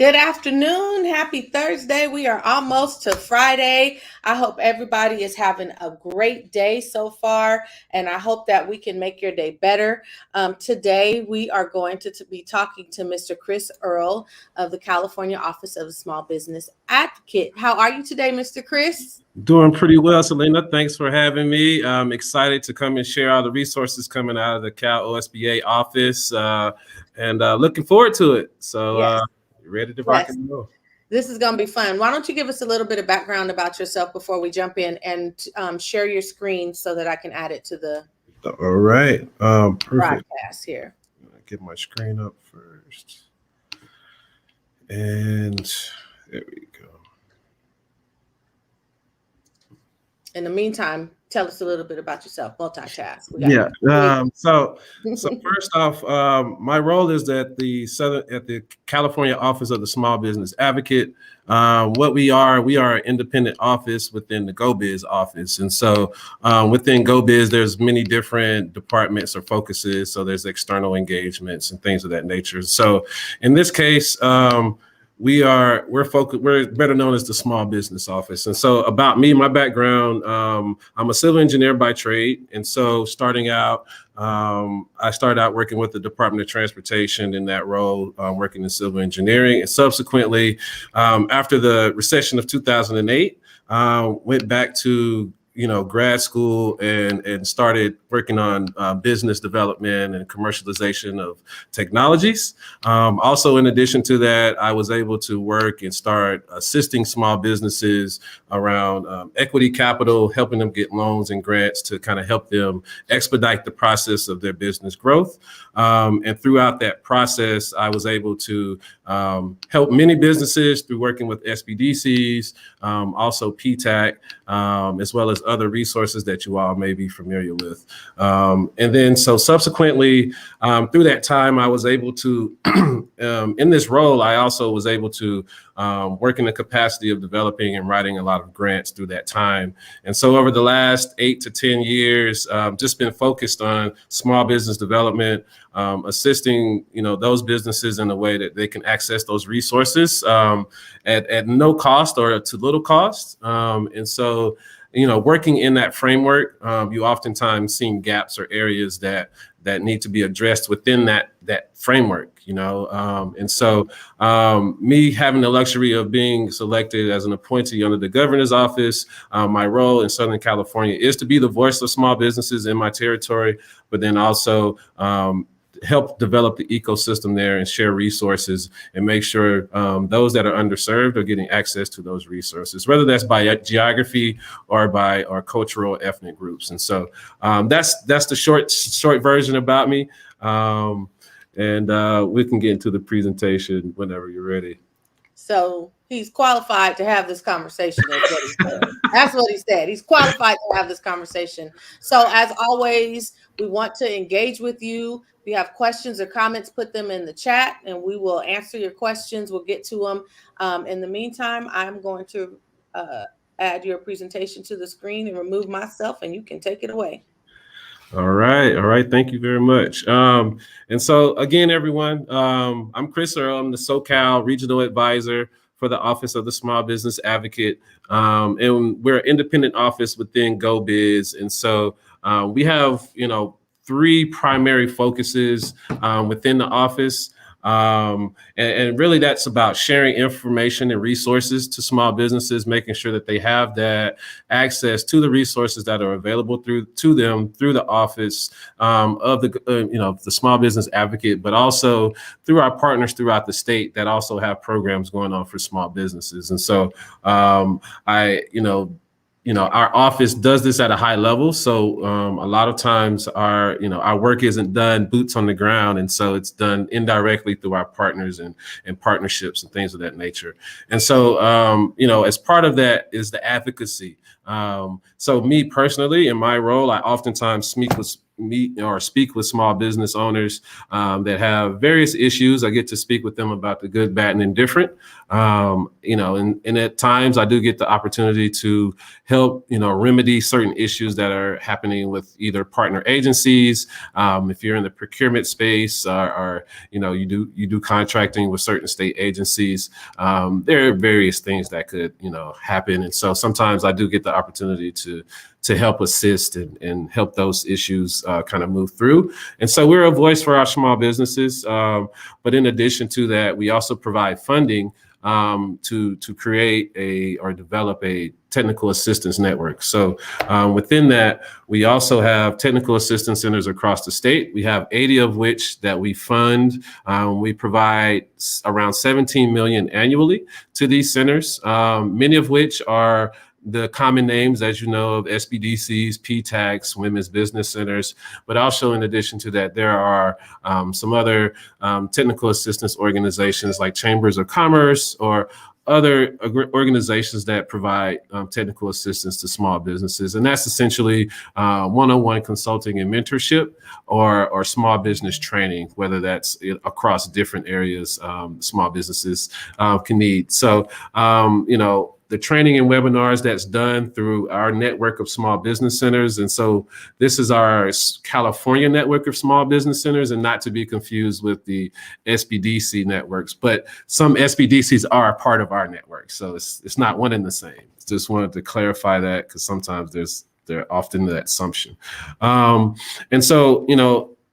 Good afternoon. Happy Thursday. We are almost to Friday. I hope everybody is having a great day so far, and I hope that we can make your day better. Today, we are going to be talking to Mr. Chris Earl of the California Office of the Small Business Advocate. How are you today, Mr. Chris? Doing pretty well, Selena. Thanks for having me. I'm excited to come and share all the resources coming out of the Cal OSBA office and looking forward to it. So Yes. ready to rock and roll. This is going to be fun. Why don't you give us a little bit of background about yourself before we jump in and share your screen so that I can add it to the All right. Perfect. broadcast here. Get my screen up first. And there we go. In the meantime, tell us a little bit about yourself. Multitask. So first off, my role is at the California Office of the Small Business Advocate. What we are an independent office within the GoBiz office, and so within GoBiz, there's many different departments or focuses. So there's external engagements and things of that nature. So in this case, we're focused. We're better known as the Small Business Office. And so about me, my background, I'm a civil engineer by trade. And so starting out, I started out working with the Department of Transportation in that role, working in civil engineering. And subsequently, after the recession of 2008, went back to grad school and started working on business development and commercialization of technologies. Also, in addition to that, I was able to work and start assisting small businesses around equity capital, helping them get loans and grants to kind of help them expedite the process of their business growth. And throughout that process, I was able to help many businesses through working with SBDCs, also PTAC, as well as other resources that you all may be familiar with. And then so subsequently, through that time, I was able to, in this role, I also was able to work in the capacity of developing and writing a lot of grants through that time. And so over the last 8 to 10 years, just been focused on small business development, assisting, those businesses in a way that they can access those resources at no cost or to little cost. And so, working in that framework, you oftentimes see gaps or areas that need to be addressed within that framework, and so me having the luxury of being selected as an appointee under the governor's office, my role in Southern California is to be the voice of small businesses in my territory, but then also help develop the ecosystem there and share resources and make sure those that are underserved are getting access to those resources, whether that's by geography or by our cultural ethnic groups. And so that's the short version about me. And we can get into the presentation whenever you're ready. So he's qualified to have this conversation. That's what he said. He's qualified to have this conversation. So as always, we want to engage with you. If you have questions or comments, put them in the chat and we will answer your questions. We'll get to them. In the meantime, I'm going to add your presentation to the screen and remove myself, and you can take it away. All right. Thank you very much. And so again, everyone, I'm Chris Earl. I'm the SoCal Regional Advisor for the Office of the Small Business Advocate. And we're an independent office within GoBiz. And so we have, 3 primary focuses within the office. And really that's about sharing information and resources to small businesses, making sure that they have that access to the resources that are available to them through the office of the Small Business Advocate, but also through our partners throughout the state that also have programs going on for small businesses. And so our office does this at a high level. So a lot of times our work isn't done boots on the ground. And so it's done indirectly through our partners and partnerships and things of that nature. And so, as part of that is the advocacy. So me personally, in my role, I oftentimes meet or speak with small business owners that have various issues. I get to speak with them about the good, bad, and indifferent. And at times I do get the opportunity to help, remedy certain issues that are happening with either partner agencies. If you're in the procurement space or you do contracting with certain state agencies, there are various things that could, happen. And so sometimes I do get the opportunity to help assist and help those issues kind of move through. And so we're a voice for our small businesses. But in addition to that, we also provide funding to create or develop a technical assistance network. So within that, we also have technical assistance centers across the state. We have 80 of which that we fund. We provide around 17 million annually to these centers, many of which are the common names, as you know, of SBDCs, PTACs, women's business centers. But also in addition to that, there are some other technical assistance organizations like chambers of commerce or other organizations that provide technical assistance to small businesses. And that's essentially one-on-one consulting and mentorship or small business training, whether that's across different areas small businesses can need. So, the training and webinars that's done through our network of small business centers. And so this is our California network of small business centers, and not to be confused with the SBDC networks, but some SBDCs are a part of our network. So it's not one and the same. Just wanted to clarify that because sometimes there's often that assumption. And so,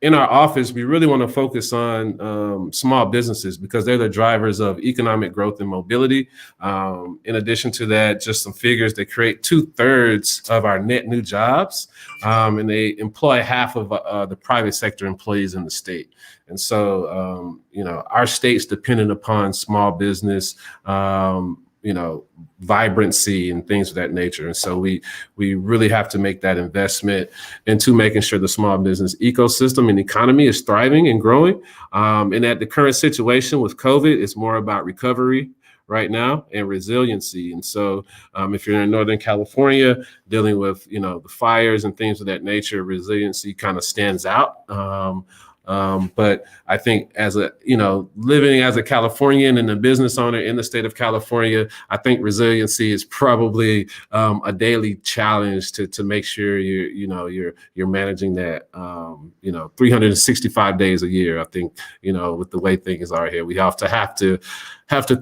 in our office, we really want to focus on small businesses because they're the drivers of economic growth and mobility. In addition to that, just some figures, they create 2/3 of our net new jobs, and they employ half of the private sector employees in the state. And so, our state's dependent upon small business, vibrancy and things of that nature. And so we really have to make that investment into making sure the small business ecosystem and economy is thriving and growing. And at the current situation with COVID, it's more about recovery right now and resiliency. And so if you're in Northern California dealing with, the fires and things of that nature, resiliency kind of stands out. But I think living as a Californian and a business owner in the state of California, I think resiliency is probably a daily challenge to make sure you're managing that 365 days a year. I think with the way things are here, we have to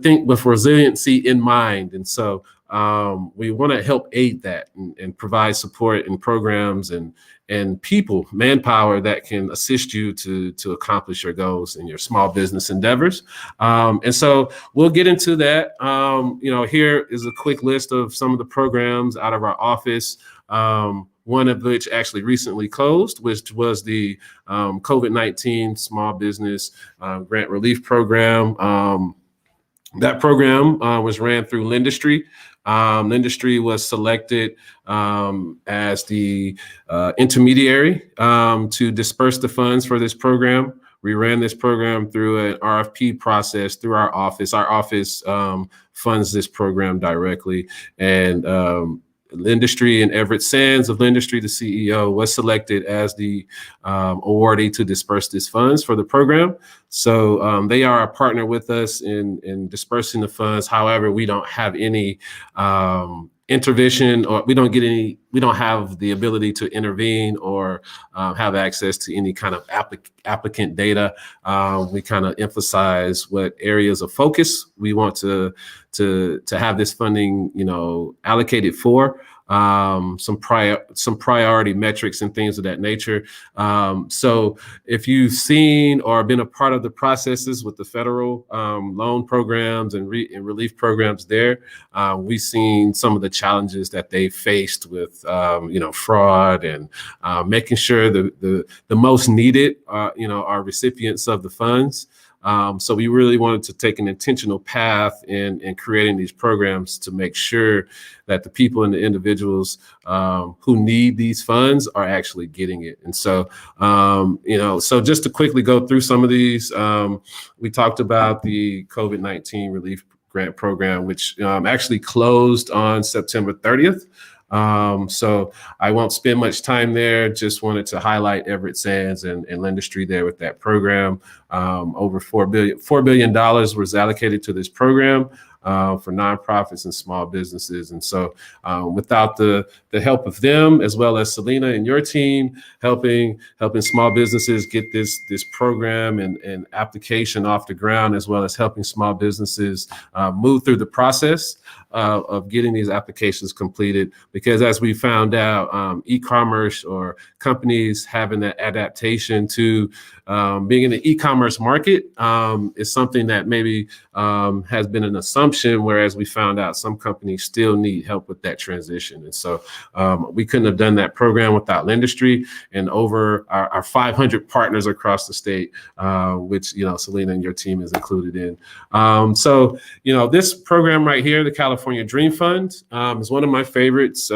think with resiliency in mind. And so we want to help aid that and provide support and programs and people, manpower that can assist you to accomplish your goals in your small business endeavors. And so we'll get into that. Here is a quick list of some of the programs out of our office. One of which actually recently closed, which was the COVID-19 Small Business Grant Relief Program. That program was ran through Lendistry. Lendistry was selected as the intermediary to disperse the funds for this program. We ran this program through an RFP process through our office. Our office funds this program directly. And Lendistry and Everett Sands of Lendistry, the CEO, was selected as the awardee to disperse these funds for the program. So they are a partner with us in dispersing the funds. However, we don't have any intervention, or we don't have the ability to intervene or have access to any kind of applicant data. We kind of emphasize what areas of focus we want to have this funding, allocated for. Some priority metrics and things of that nature. So if you've seen or been a part of the processes with the federal loan programs and relief programs there, we've seen some of the challenges that they faced with fraud and making sure the most needed are recipients of the funds. So we really wanted to take an intentional path in creating these programs to make sure that the people and the individuals who need these funds are actually getting it. And so, so just to quickly go through some of these, we talked about the COVID-19 Relief Grant Program, which actually closed on September 30th. So I won't spend much time there. Just wanted to highlight Everett Sands and Lendistry there with that program. Over $4 billion was allocated to this program for nonprofits and small businesses. And so without the help of them, as well as Selena and your team, helping small businesses get this program and application off the ground, as well as helping small businesses move through the process of getting these applications completed. Because as we found out, e-commerce or companies having that adaptation to being in the e-commerce market is something that maybe has been an assumption, whereas we found out some companies still need help with that transition. And so we couldn't have done that program without Lendistry and over our 500 partners across the state, which, Selena and your team is included in. So, this program right here, the California Dream Fund, is one of my favorites.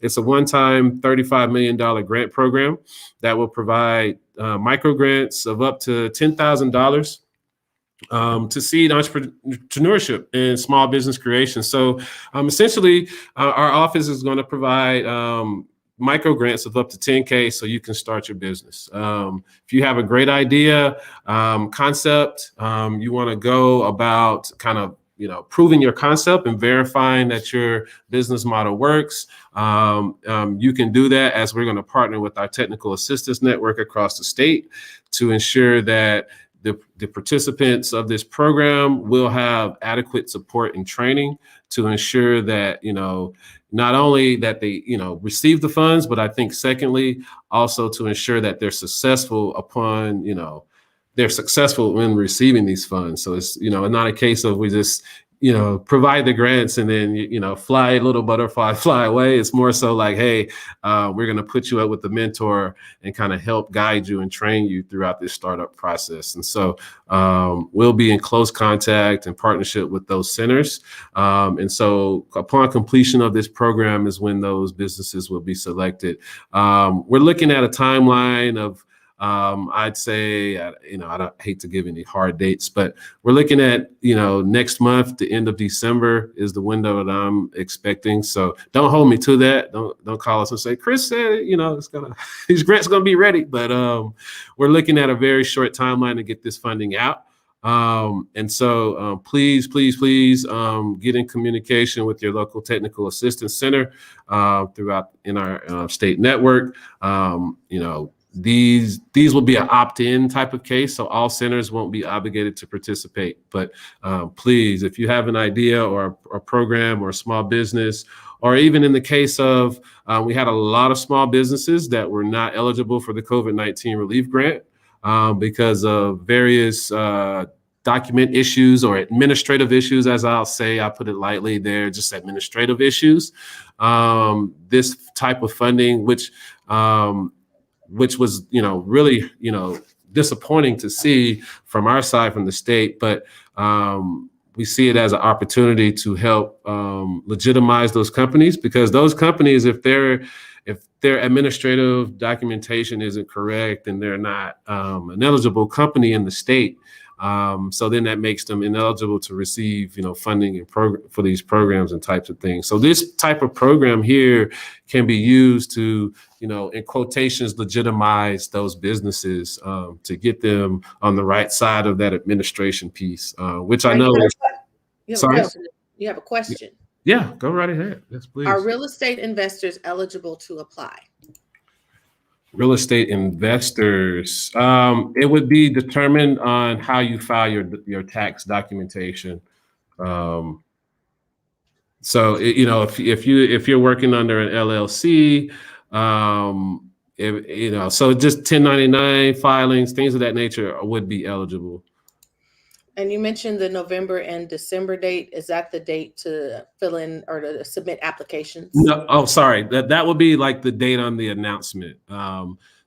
It's a one-time $35 million grant program that will provide micro grants of up to $10,000 to seed entrepreneurship and small business creation. So essentially, our office is going to provide micro grants of up to 10K so you can start your business. If you have a great idea, concept, you want to go about kind of proving your concept and verifying that your business model works. You can do that, as we're going to partner with our technical assistance network across the state to ensure that the participants of this program will have adequate support and training to ensure that, not only that they, receive the funds, but I think secondly, also to ensure that they're successful upon, they're successful in receiving these funds. So it's, not a case of we just, provide the grants and then, fly, little butterfly, fly away. It's more so like, hey, we're going to put you up with the mentor and kind of help guide you and train you throughout this startup process. And so we'll be in close contact and partnership with those centers. And so upon completion of this program is when those businesses will be selected. We're looking at a timeline of, I'd say, I don't hate to give any hard dates, but we're looking at, next month, the end of December is the window that I'm expecting. So don't hold me to that. Don't call us and say, Chris said, these grants gonna be ready. But we're looking at a very short timeline to get this funding out. And so please get in communication with your local technical assistance center throughout in our state network. These will be an opt-in type of case, so all centers won't be obligated to participate. But please, if you have an idea or a program or a small business, or even in the case of, we had a lot of small businesses that were not eligible for the COVID-19 relief grant because of various document issues or administrative issues, as I'll say, I put it lightly, they're just administrative issues. This type of funding, which was, really, disappointing to see from our side, from the state, but we see it as an opportunity to help legitimize those companies, because those companies, if their administrative documentation isn't correct, and they're not an eligible company in the state, so then that makes them ineligible to receive, funding and for these programs and types of things. So this type of program here can be used to, in quotations, legitimize those businesses to get them on the right side of that administration piece, which I know. You have a question. Yeah, go right ahead. Yes, please. Are real estate investors eligible to apply? Real estate investors, it would be determined on how you file your tax documentation. So if you're working under an LLC, so just 1099 filings, things of that nature would be eligible. And you mentioned the November and December date. Is that the date to fill in or to submit applications? No, oh, sorry. That would be like the date on the announcement.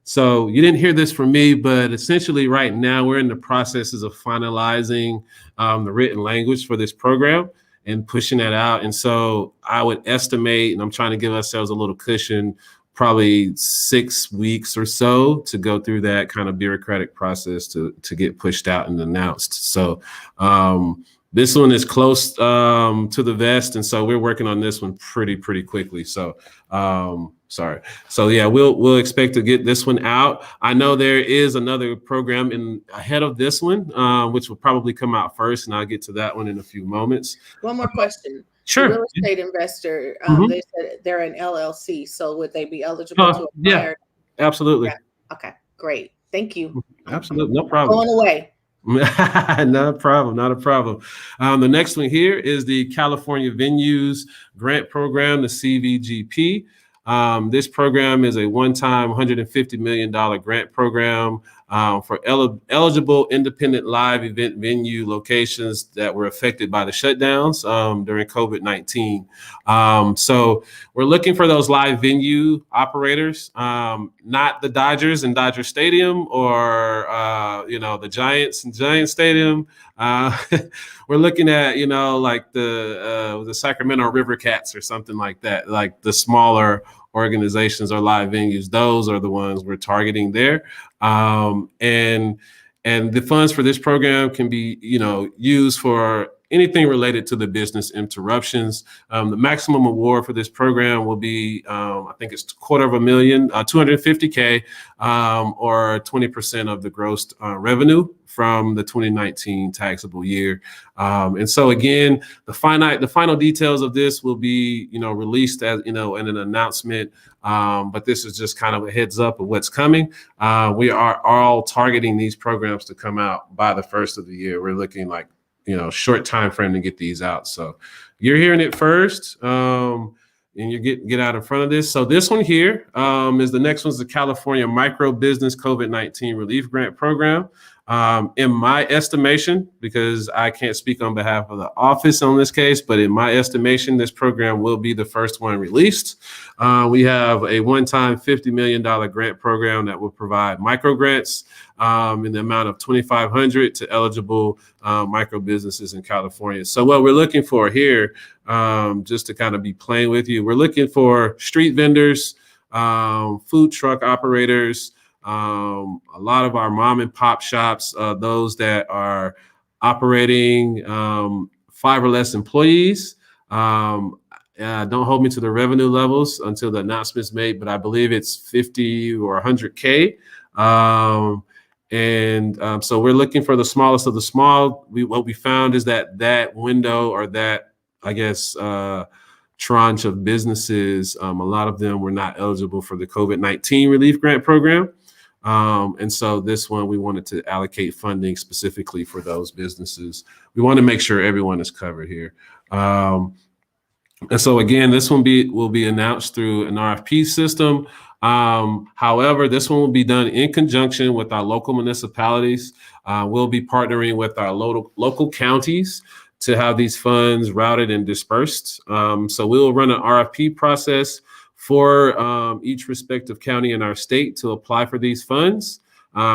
So you didn't hear this from me, but essentially right now we're in the processes of finalizing the written language for this program and pushing that out. And so I would estimate, and I'm trying to give ourselves a little cushion, probably 6 weeks or so to go through that kind of bureaucratic process to get pushed out and announced. So This one is close to the vest, and so we're working on this one pretty quickly. So sorry. So yeah, we'll expect to get this one out. I know there is another program ahead of this one, which will probably come out first, and I'll get to that one in a few moments. One more question. Sure. The real estate investor, they said they're an LLC, so would they be eligible to Yeah, acquire? absolutely. Yeah. Okay, great. Thank you. Absolutely, no problem. Going away. Not a problem. The next one here is the California Venues Grant Program, the CVGP. This program is a one-time $150 million grant program for eligible independent live event venue locations that were affected by the shutdowns during COVID-19. So we're looking for those live venue operators, not the Dodgers and Dodger Stadium or, the Giants and Giant Stadium. We're looking at, like the Sacramento River Cats or something like that, like the smaller organizations or live venues. Those are the ones we're targeting there. And the funds for this program can be, used for anything related to the business interruptions. The maximum award for this program will be, I think it's $250,000, $250K, or 20% of the gross revenue from the 2019 taxable year. And so again, the final details of this will be, released as, in an announcement. But this is just kind of a heads up of what's coming. We are all targeting these programs to come out by the first of the year. We're looking like, short time frame to get these out. So you're hearing it first, and you get out in front of this. So this one here is the next one's the California Micro Business COVID-19 Relief Grant Program. In my estimation, because I can't speak on behalf of the office on this case, but in my estimation, this program will be the first one released. We have a one-time $50 million grant program that will provide micro grants in the amount of $2,500 to eligible micro businesses in California. So what we're looking for here, just to kind of be playing with you, we're looking for street vendors, food truck operators, a lot of our mom and pop shops, those that are operating 5 or less employees. Don't hold me to the revenue levels until the announcement's made, but I believe it's 50 or 100K. So we're looking for the smallest of the small. What we found is that window, or that, I guess, tranche of businesses, a lot of them were not eligible for the COVID-19 relief grant program. And so this one, we wanted to allocate funding specifically for those businesses. We want to make sure everyone is covered here. And so again, this one will be announced through an RFP system. However, this one will be done in conjunction with our local municipalities. We'll be partnering with our local counties to have these funds routed and dispersed. So we'll run an RFP process for each respective county in our state to apply for these funds.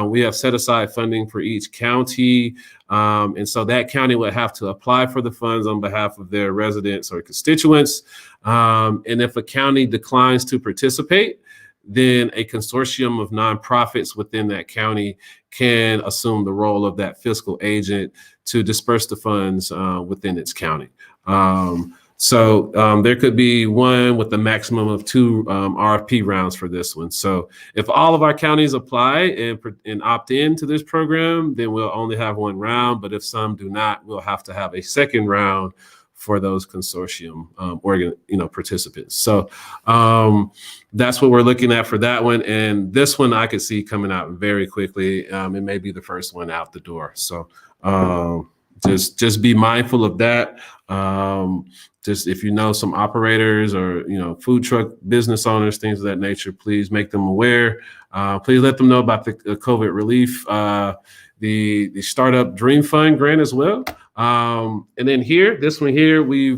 We have set aside funding for each county. And so that county would have to apply for the funds on behalf of their residents or constituents. And if a county declines to participate, then a consortium of nonprofits within that county can assume the role of that fiscal agent to disperse the funds within its county. So there could be one with a maximum of 2 RFP rounds for this one. So if all of our counties apply and opt in to this program, then we'll only have 1 round. But if some do not, we'll have to have a second round for those consortium participants. So that's what we're looking at for that one. And this one I could see coming out very quickly. It may be the first one out the door. So just be mindful of that. Just if you know some operators or food truck business owners, things of that nature, please make them aware. Please let them know about the COVID relief, the Startup Dream Fund grant as well. And then this one here, we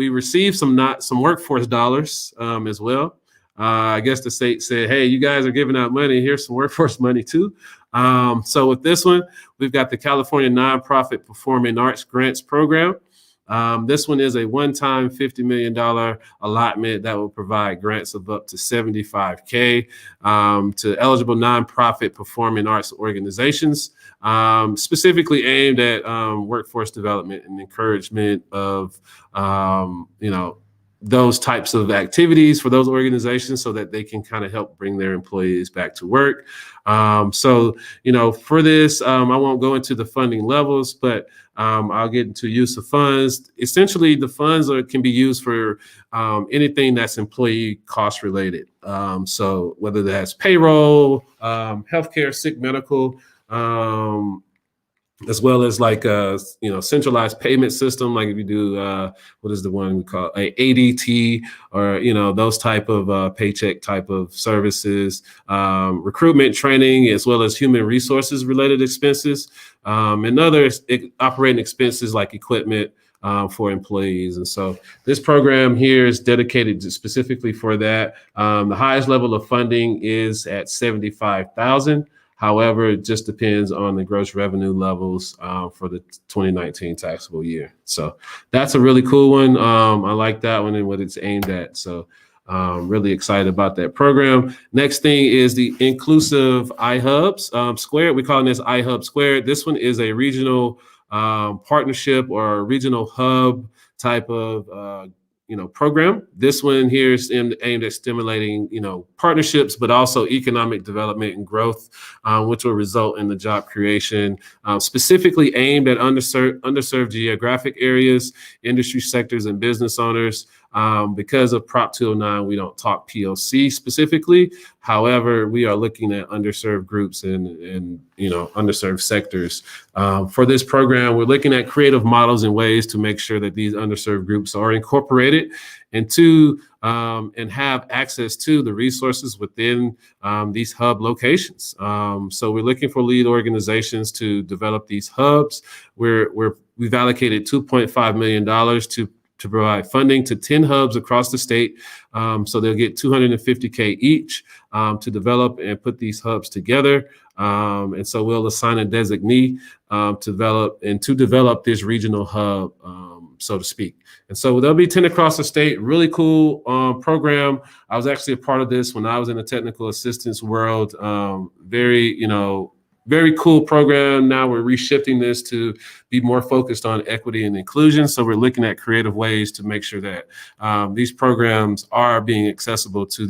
received some workforce dollars as well. I guess the state said, hey, you guys are giving out money. Here's some workforce money too. So with this one, we've got the California Nonprofit Performing Arts Grants Program. This one is a one-time $50 million allotment that will provide grants of up to $75K to eligible nonprofit performing arts organizations, specifically aimed at workforce development and encouragement of, those types of activities for those organizations so that they can kind of help bring their employees back to work. For this, I won't go into the funding levels, but I'll get into use of funds. Essentially, the funds can be used for anything that's employee cost related. So whether that's payroll, healthcare, sick medical, as well as like a centralized payment system, like if you do what is the one we call a ADT, or those type of paycheck type of services, recruitment, training, as well as human resources related expenses, and other operating expenses like equipment for employees. And so this program here is dedicated specifically for that. The highest level of funding is at $75,000. However, it just depends on the gross revenue levels for the 2019 taxable year. So that's a really cool one. I like that one and what it's aimed at. So really excited about that program. Next thing is the Inclusive iHubs Squared. We're calling this iHub Squared. This one is a regional partnership or a regional hub type of program. This one here is aimed at stimulating, partnerships, but also economic development and growth, which will result in the job creation, specifically aimed at underserved geographic areas, industry sectors, and business owners. Because of Prop 209, we don't talk POC specifically. However, we are looking at underserved groups and underserved sectors. For this program, we're looking at creative models and ways to make sure that these underserved groups are incorporated into and have access to the resources within these hub locations. So we're looking for lead organizations to develop these hubs. We've allocated $2.5 million to provide funding to 10 hubs across the state. So they'll get $250K each to develop and put these hubs together. And so we'll assign a designee to develop this regional hub, so to speak. And so there'll be 10 across the state. Really cool program. I was actually a part of this when I was in the technical assistance world. Very cool program. Now we're reshifting this to be more focused on equity and inclusion. So we're looking at creative ways to make sure that these programs are being accessible to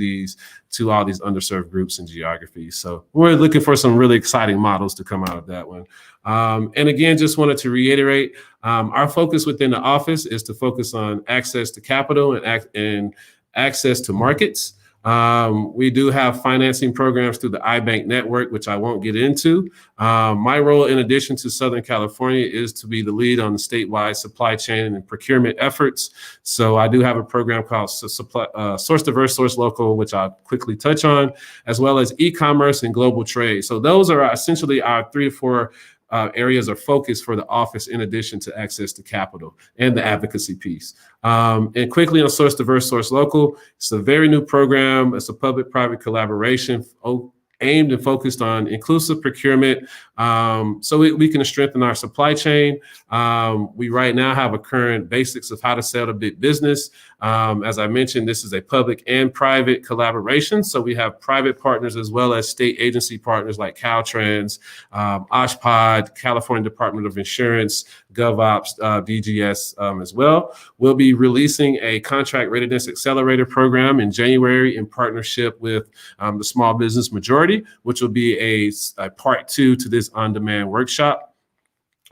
all these underserved groups and geographies. So we're looking for some really exciting models to come out of that one. And again, just wanted to reiterate, our focus within the office is to focus on access to capital and access to markets. We do have financing programs through the iBank network, which I won't get into. My role, in addition to Southern California, is to be the lead on the statewide supply chain and procurement efforts. So I do have a program called Source Diverse, Source Local, which I'll quickly touch on, as well as e-commerce and global trade. So those are essentially our 3 to 4 areas of focus for the office, in addition to access to capital and the advocacy piece. And quickly on Source Diverse, Source Local, it's a very new program. It's a public-private collaboration aimed and focused on inclusive procurement, so we can strengthen our supply chain. We right now have a current basics of how to sell to big business. As I mentioned, this is a public and private collaboration. So we have private partners as well as state agency partners like Caltrans, OSHPD, California Department of Insurance, GovOps, DGS as well. We'll be releasing a contract readiness accelerator program in January in partnership with the Small Business Majority, which will be a part 2 to this on-demand workshop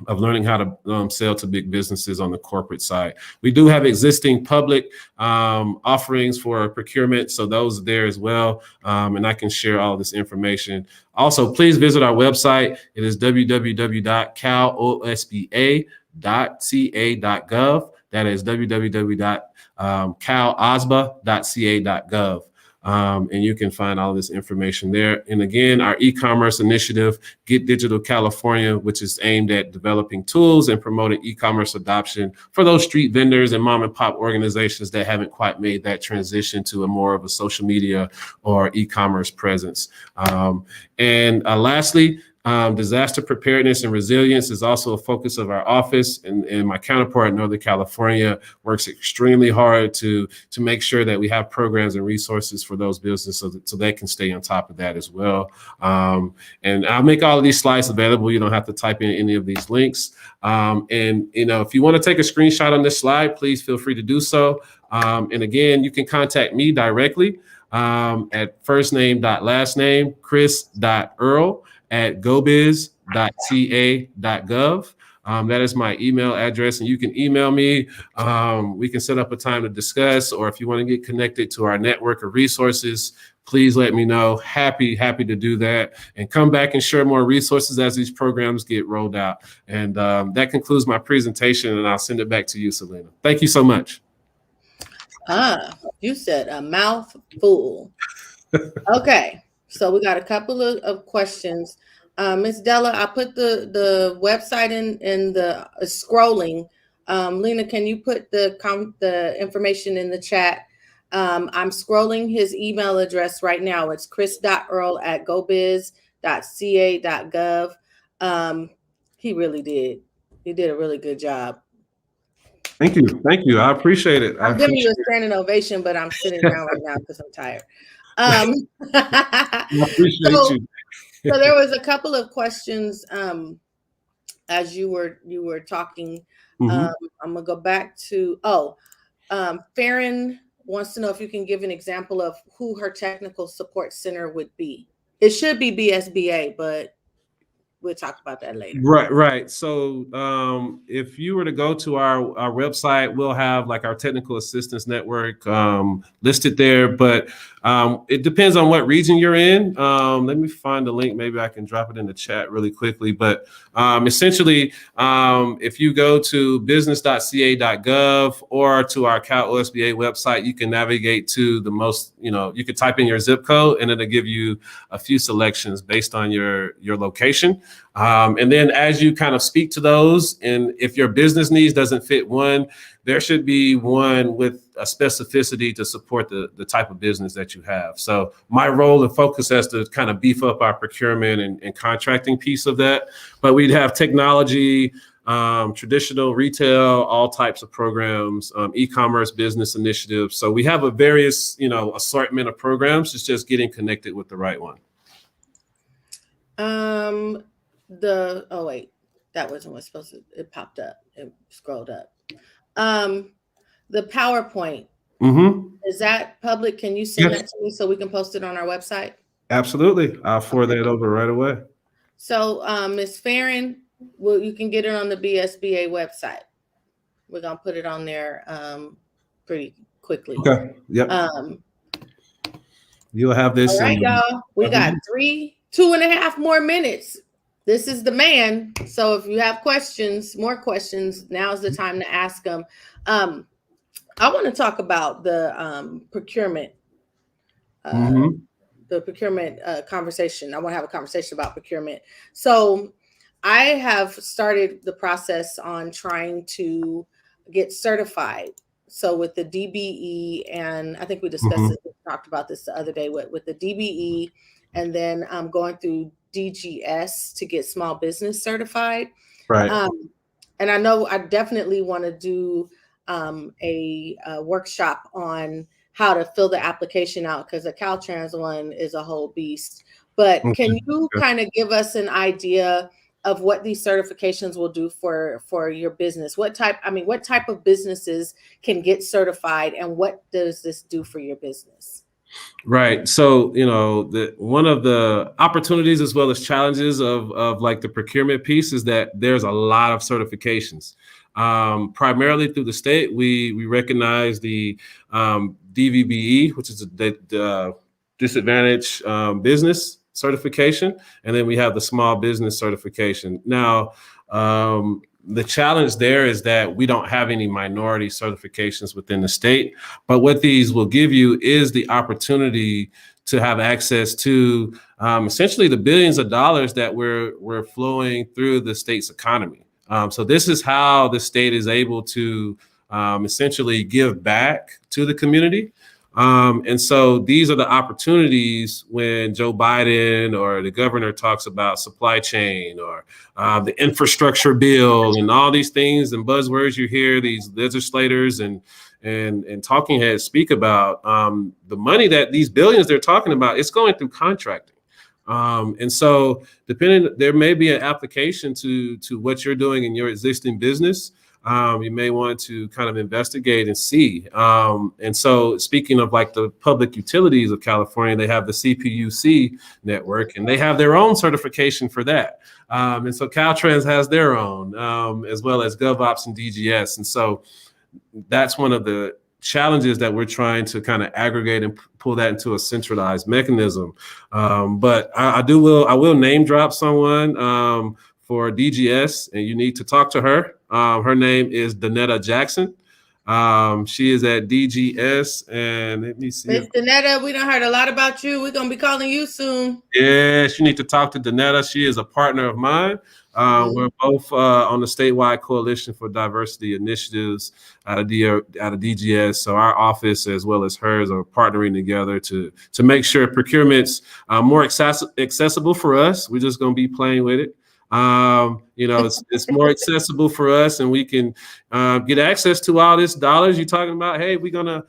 of learning how to sell to big businesses on the corporate side. We do have existing public offerings for procurement, so those are there as well, and I can share all this information. Also, please visit our website. It is www.calosba.ca.gov. That is www.calosba.ca.gov. And you can find all this information there. And again, our e-commerce initiative, Get Digital California, which is aimed at developing tools and promoting e-commerce adoption for those street vendors and mom and pop organizations that haven't quite made that transition to a more of a social media or e-commerce presence. And lastly, Disaster preparedness and resilience is also a focus of our office, and my counterpart in Northern California works extremely hard to make sure that we have programs and resources for those businesses so they can stay on top of that as well. And I'll make all of these slides available. You don't have to type in any of these links. And if you want to take a screenshot on this slide, please feel free to do so. And again, you can contact me directly at firstname.lastname chris.earl@gobiz.ca.gov. That is my email address, and you can email me. We can set up a time to discuss, or if you want to get connected to our network of resources, please let me know. Happy to do that, and come back and share more resources as these programs get rolled out. And that concludes my presentation, and I'll send it back to you, Selena. Thank you so much. You said a mouthful. Okay, so we got a couple of questions. Ms. Della, I put the website in the scrolling. Lena, can you put the information in the chat? I'm scrolling his email address right now. It's chris.earl@gobiz.ca.gov. He really did. He did a really good job. Thank you. I appreciate it. I'm giving you a standing ovation, but I'm sitting down right now because I'm tired. I appreciate you. So there was a couple of questions as you were talking. I'm gonna go back to Farron wants to know if you can give an example of who her technical support center would be. It should be BSBA, but we'll talk about that later. Right. So if you were to go to our website, we'll have like our technical assistance network listed there, but it depends on what region you're in. Let me find the link. Maybe I can drop it in the chat really quickly. But essentially, if you go to business.ca.gov or to our Cal OSBA website, you can navigate to the most, you could type in your zip code and it'll give you a few selections based on your location. And then as you kind of speak to those, and if your business needs doesn't fit one, there should be one with a specificity to support the type of business that you have. So my role and focus has to kind of beef up our procurement and contracting piece of that. But we'd have technology, traditional retail, all types of programs, e-commerce business initiatives. So we have a various, assortment of programs. It's just getting connected with the right one. That wasn't what's supposed to, it popped up, it scrolled up. The PowerPoint, is that public? Can you send that to me so we can post it on our website? Absolutely. I'll forward that over right away. So Ms. Farron, you can get it on the BSBA website. We're going to put it on there pretty quickly. Okay. Yep. You'll have this. All right, y'all. We got 2.5 more minutes. This is the man. So if you have more questions, now's the time to ask them. I want to talk about the procurement, conversation. I want to have a conversation about procurement. So I have started the process on trying to get certified. So with the DBE, and I think we discussed it, we talked about this the other day with the DBE, and then I'm going through DGS to get small business certified. Right. And I know I definitely want to do a workshop on how to fill the application out, because the Caltrans one is a whole beast. But can you kind of give us an idea of what these certifications will do for your business? What type of businesses can get certified, and what does this do for your business? Right. So, one of the opportunities as well as challenges of like the procurement piece is that there's a lot of certifications. Primarily through the state, we recognize the DVBE, which is the disadvantaged business certification, and then we have the small business certification. Now, the challenge there is that we don't have any minority certifications within the state, but what these will give you is the opportunity to have access to essentially the billions of dollars that we're flowing through the state's economy. So this is how the state is able to essentially give back to the community. And so these are the opportunities when Joe Biden or the governor talks about supply chain or the infrastructure bill and all these things and buzzwords you hear these legislators and talking heads speak about. The money that these billions they're talking about, it's going through contracting. And so there may be an application to what you're doing in your existing business. You may want to kind of investigate and see. And so speaking of like the public utilities of California, they have the CPUC network and they have their own certification for that. And so Caltrans has their own, as well as GovOps and DGS. And so that's one of the challenges that we're trying to kind of aggregate and pull that into a centralized mechanism. But I will name drop someone for DGS, and you need to talk to her. Her name is Danetta Jackson. She is at DGS, and let me see. Miss Danetta, we done heard a lot about you. We're gonna be calling you soon. Yes, you need to talk to Danetta. She is a partner of mine. We're both on the statewide coalition for diversity initiatives out of DGS. So our office, as well as hers, are partnering together to make sure procurement's more accessible for us. We're just going to be playing with it. It's more accessible for us, and we can get access to all this dollars. You're talking about, hey, we're gonna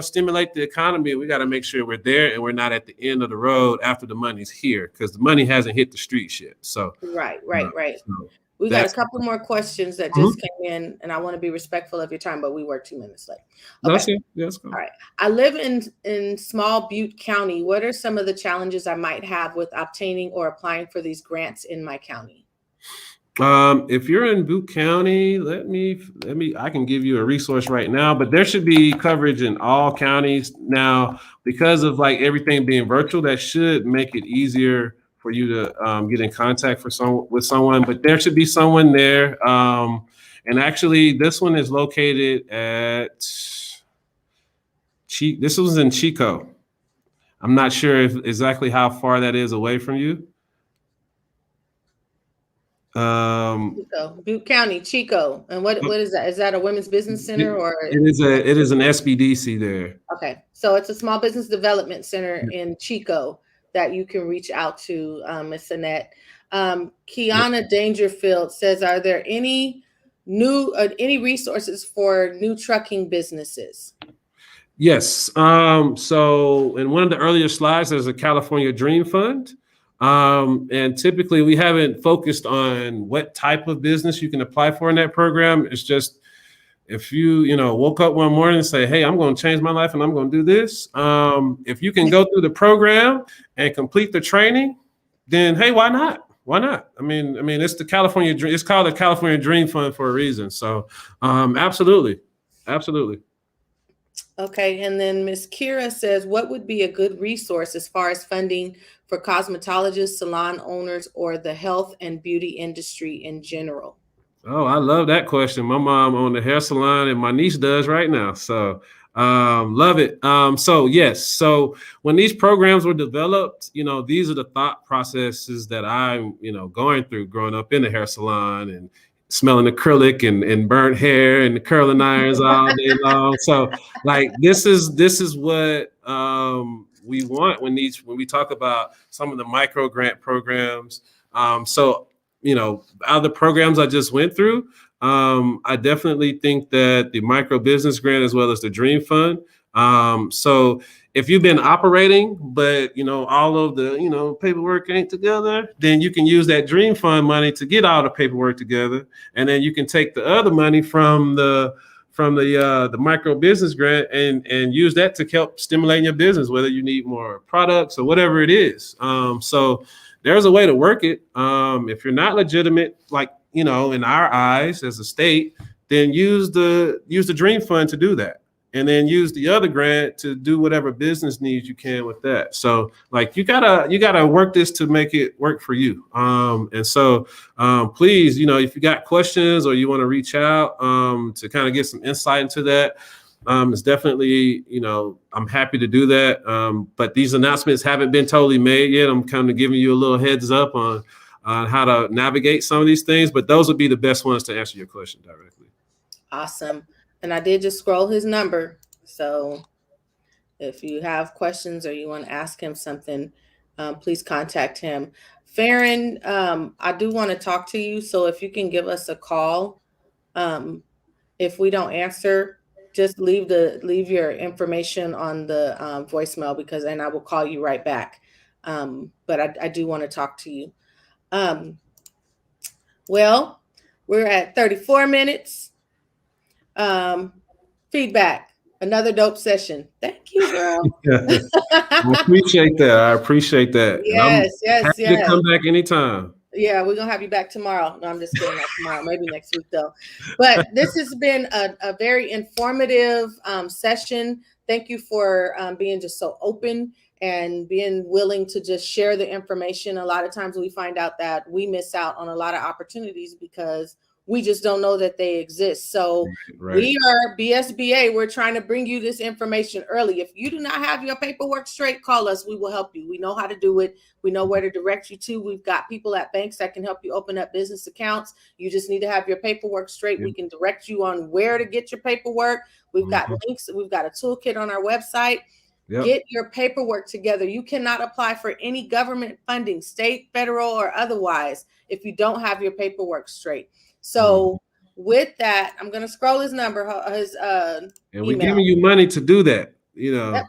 stimulate the economy. We got to make sure we're there and we're not at the end of the road after the money's here, because the money hasn't hit the streets yet. So right. So we got a couple more questions that just came in, and I want to be respectful of your time, but we were 2 minutes late. Okay. That's cool. All right. I live in small Butte County. What are some of the challenges I might have with obtaining or applying for these grants in my county? If you're in Butte County, I can give you a resource right now, but there should be coverage in all counties now because of like everything being virtual. That should make it easier for you to get in contact with someone, but there should be someone there. And actually this one is located at this was in Chico. I'm not sure exactly how far that is away from you. Butte County, Chico. And what is that? Is that a women's business center or? It is an SBDC there. Okay. So it's a small business development center in Chico that you can reach out to, Ms. Annette. Kiana Dangerfield says, are there any resources for new trucking businesses? Yes. So in one of the earlier slides, there's a California Dream Fund. And typically we haven't focused on what type of business you can apply for in that program. It's just, if you woke up one morning and say, hey, I'm going to change my life and I'm going to do this. If you can go through the program and complete the training, then, hey, why not? Why not? I mean, it's the California Dream. It's called the California Dream Fund for a reason. So, absolutely. Okay, and then Ms. Kira says, what would be a good resource as far as funding for cosmetologists, salon owners, or the health and beauty industry in general? Oh, I love that question. My mom owned a hair salon and my niece does right now. So love it. So yes. So when these programs were developed, these are the thought processes that I'm, going through growing up in the hair salon and smelling acrylic and burnt hair and the curling irons all day long. So like, this is what we want when we talk about some of the micro grant programs. So, out of the programs I just went through, I definitely think that the micro business grant as well as the Dream Fund. So if you've been operating, but all of the paperwork ain't together, then you can use that Dream Fund money to get all the paperwork together, and then you can take the other money from the micro business grant and use that to help stimulate your business, whether you need more products or whatever it is. So there's a way to work it. If you're not legitimate, like in our eyes as a state, then use the Dream Fund to do that. And then use the other grant to do whatever business needs you can with that. So like you gotta work this to make it work for you. And so please, if you got questions or you want to reach out to kind of get some insight into that, it's definitely, I'm happy to do that. But these announcements haven't been totally made yet. I'm kind of giving you a little heads up on how to navigate some of these things, but those would be the best ones to answer your question directly. Awesome. And I did just scroll his number. So If you have questions or you want to ask him something, please contact him. Farron, I do want to talk to you. So if you can give us a call, if we don't answer, just leave your information on the voicemail, because then I will call you right back. But I do want to talk to you. Well, we're at 34 minutes. Feedback. Another dope session. Thank you, girl. I appreciate that. I appreciate that. Yes, yes, happy yes. to come back anytime. Yeah, we're gonna have you back tomorrow. No, I'm just kidding. Not tomorrow, maybe next week though. But this has been a very informative session. Thank you for being just so open and being willing to just share the information. A lot of times we find out that we miss out on a lot of opportunities because we just don't know that they exist. So we are BSBA. We're trying to bring you this information early. If you do not have your paperwork straight, call us. We will help you. We know how to do it. We know where to direct you to. We've got people at banks that can help you open up business accounts. You just need to have your paperwork straight. We can direct you on where to get your paperwork. We've got links. We've got a toolkit on our website. Get your paperwork together. You cannot apply for any government funding, state, federal, or otherwise, if you don't have your paperwork straight. So with that, I'm going to scroll his number, his and we're giving you money to do that. You know,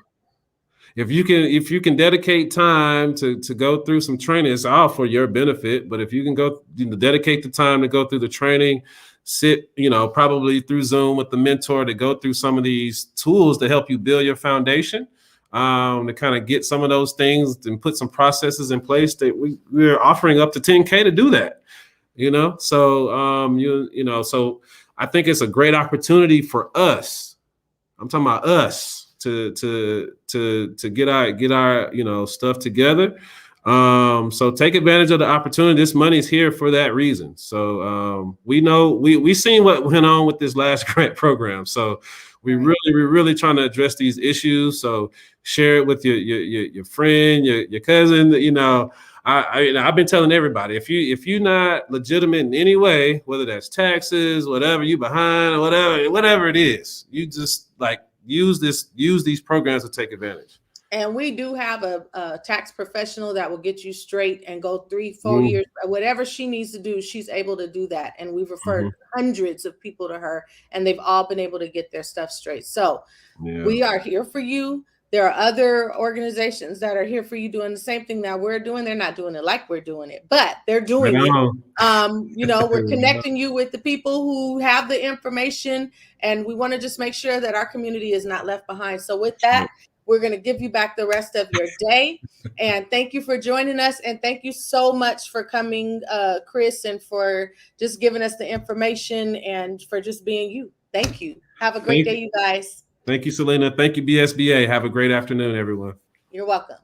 if you can dedicate time to go through some training, it's all for your benefit. But if you can go, dedicate the time to go through the training, sit, probably through Zoom with the mentor to go through some of these tools to help you build your foundation, to kind of get some of those things and put some processes in place that we're offering up to 10K to do that. So I think it's a great opportunity for us. I'm talking about us to get our stuff together. So take advantage of the opportunity. This money is here for that reason. So we know we seen what went on with this last grant program. So we're really trying to address these issues. So share it with your friend, your cousin. I've been telling everybody, if you're not legitimate in any way, whether that's taxes, whatever you behind, or whatever it is, you just use these programs to take advantage. And we do have a tax professional that will get you straight and go 3-4 years, whatever she needs to do, she's able to do that. And we've referred hundreds of people to her, and they've all been able to get their stuff straight. So we are here for you. There are other organizations that are here for you doing the same thing that we're doing. They're not doing it like we're doing it, but they're doing it. We're connecting you with the people who have the information, and we want to just make sure that our community is not left behind. So with that, we're going to give you back the rest of your day. And thank you for joining us. And thank you so much for coming, Chris, and for just giving us the information and for just being you. Thank you. Have a great day, you guys. Thank you, Selena. Thank you, BSBA. Have a great afternoon, everyone. You're welcome.